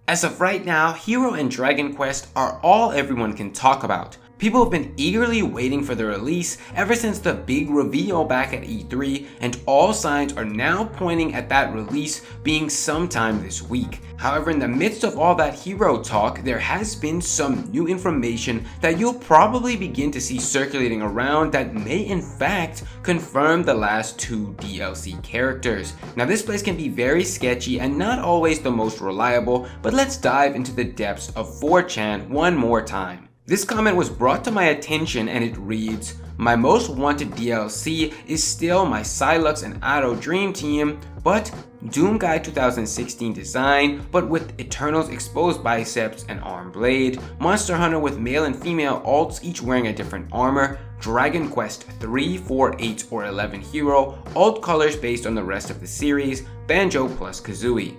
As of right now, Hero and Dragon Quest are all everyone can talk about. People have been eagerly waiting for the release ever since the big reveal back at E3, and all signs are now pointing at that release being sometime this week. However, in the midst of all that Hero talk, there has been some new information that you'll probably begin to see circulating around that may in fact confirm the last two DLC characters. Now this place can be very sketchy and not always the most reliable, but let's dive into the depths of 4chan one more time. This comment was brought to my attention and it reads, "My most wanted DLC is still my Silux and R.O.B Dream Team, but Doom Guy 2016 design, but with Eternal's exposed biceps and arm blade, Monster Hunter with male and female alts each wearing a different armor, Dragon Quest 3, 4, 8, or 11 hero, alt colors based on the rest of the series, Banjo plus Kazooie."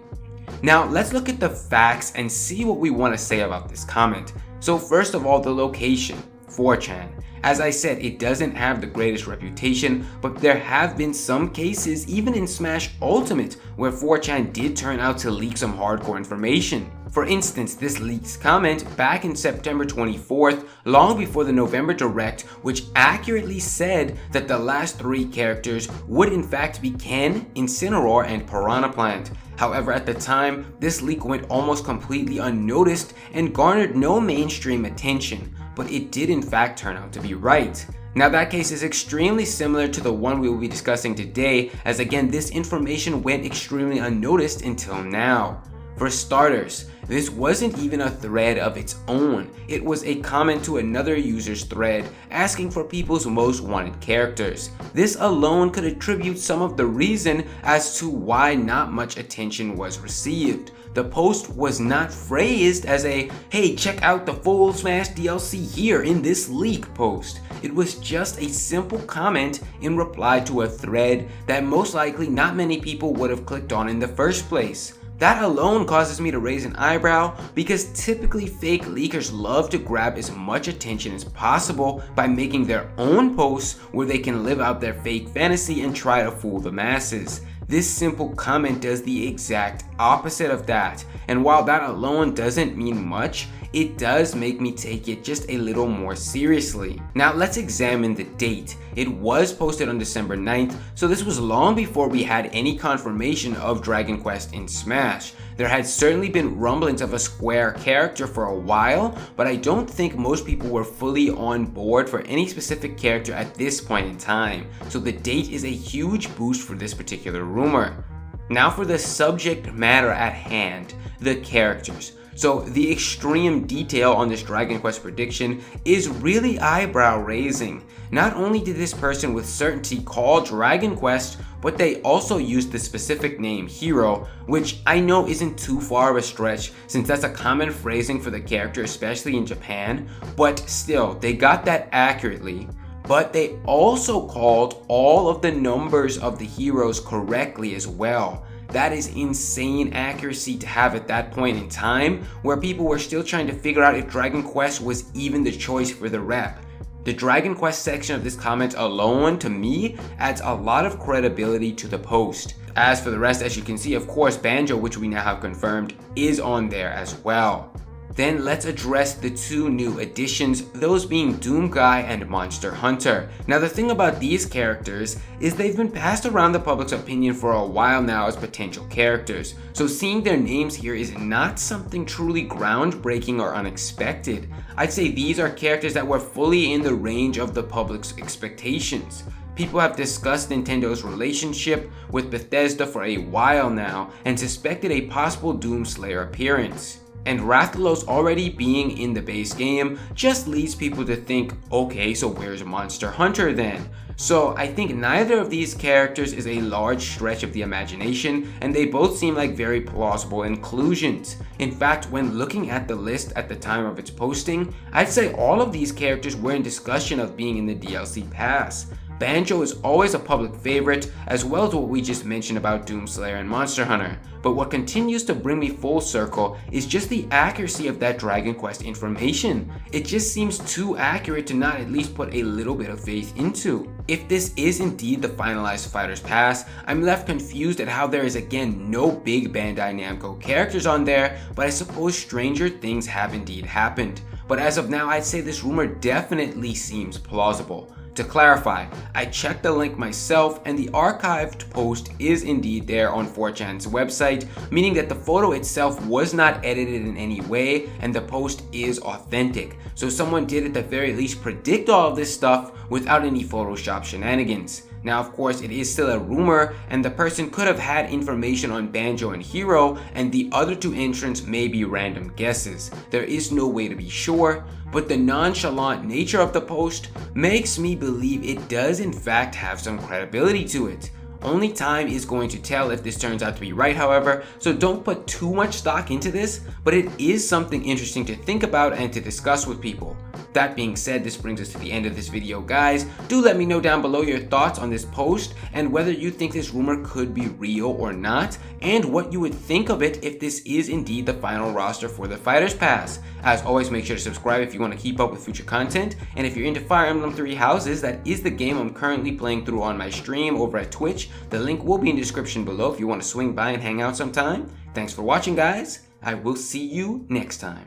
Now let's look at the facts and see what we want to say about this comment. So first of all, the location, 4chan. As I said, it doesn't have the greatest reputation, but there have been some cases, even in Smash Ultimate, where 4chan did turn out to leak some hardcore information. For instance, this leaked comment back in September 24th, long before the November Direct, which accurately said that the last three characters would in fact be Ken, Incineroar, and Piranha Plant. However, at the time, this leak went almost completely unnoticed and garnered no mainstream attention, but it did in fact turn out to be right. Now that case is extremely similar to the one we will be discussing today, as again this information went extremely unnoticed until now. For starters, this wasn't even a thread of its own. It was a comment to another user's thread asking for people's most wanted characters. This alone could attribute some of the reason as to why not much attention was received. The post was not phrased as a, "Hey, check out the full Smash DLC here in this leak" post. It was just a simple comment in reply to a thread that most likely not many people would have clicked on in the first place. That alone causes me to raise an eyebrow, because typically fake leakers love to grab as much attention as possible by making their own posts where they can live out their fake fantasy and try to fool the masses. This simple comment does the exact opposite of that, and while that alone doesn't mean much, it does make me take it just a little more seriously. Now let's examine the date. It was posted on December 9th, so this was long before we had any confirmation of Dragon Quest in Smash. There had certainly been rumblings of a Square character for a while, but I don't think most people were fully on board for any specific character at this point in time, so the date is a huge boost for this particular rumor. Now for the subject matter at hand, the characters. So the extreme detail on this Dragon Quest prediction is really eyebrow raising. Not only did this person with certainty call Dragon Quest, but they also used the specific name Hero, which I know isn't too far of a stretch since that's a common phrasing for the character, especially in Japan, but still, they got that accurately. But they also called all of the numbers of the heroes correctly as well. That is insane accuracy to have at that point in time, where people were still trying to figure out if Dragon Quest was even the choice for the rep. The Dragon Quest section of this comment alone, to me, adds a lot of credibility to the post. As for the rest, as you can see, of course, Banjo, which we now have confirmed, is on there as well. Then let's address the two new additions, those being Doom Guy and Monster Hunter. Now the thing about these characters is they've been passed around the public's opinion for a while now as potential characters, so seeing their names here is not something truly groundbreaking or unexpected. I'd say these are characters that were fully in the range of the public's expectations. People have discussed Nintendo's relationship with Bethesda for a while now and suspected a possible Doomslayer appearance. And Rathalos already being in the base game just leads people to think, okay, so where's Monster Hunter then? So I think neither of these characters is a large stretch of the imagination, and they both seem like very plausible inclusions. In fact, when looking at the list at the time of its posting, I'd say all of these characters were in discussion of being in the DLC pass. Banjo is always a public favorite, as well as what we just mentioned about Doomslayer and Monster Hunter. But what continues to bring me full circle is just the accuracy of that Dragon Quest information. It just seems too accurate to not at least put a little bit of faith into. If this is indeed the finalized Fighters Pass, I'm left confused at how there is again no big Bandai Namco characters on there, but I suppose stranger things have indeed happened. But as of now, I'd say this rumor definitely seems plausible. To clarify, I checked the link myself and the archived post is indeed there on 4chan's website, meaning that the photo itself was not edited in any way and the post is authentic. So someone did at the very least predict all of this stuff without any Photoshop shenanigans. Now of course it is still a rumor and the person could have had information on Banjo and Hero and the other two entrants may be random guesses. There is no way to be sure, but the nonchalant nature of the post makes me believe it does in fact have some credibility to it. Only time is going to tell if this turns out to be right, however, so don't put too much stock into this, but it is something interesting to think about and to discuss with people. That being said, this brings us to the end of this video, guys. Do let me know down below your thoughts on this post and whether you think this rumor could be real or not, and what you would think of it if this is indeed the final roster for the Fighters Pass. As always, make sure to subscribe if you want to keep up with future content, and if you're into Fire Emblem Three Houses, that is the game I'm currently playing through on my stream over at Twitch. The link will be in the description below if you want to swing by and hang out sometime. Thanks for watching, guys. I will see you next time.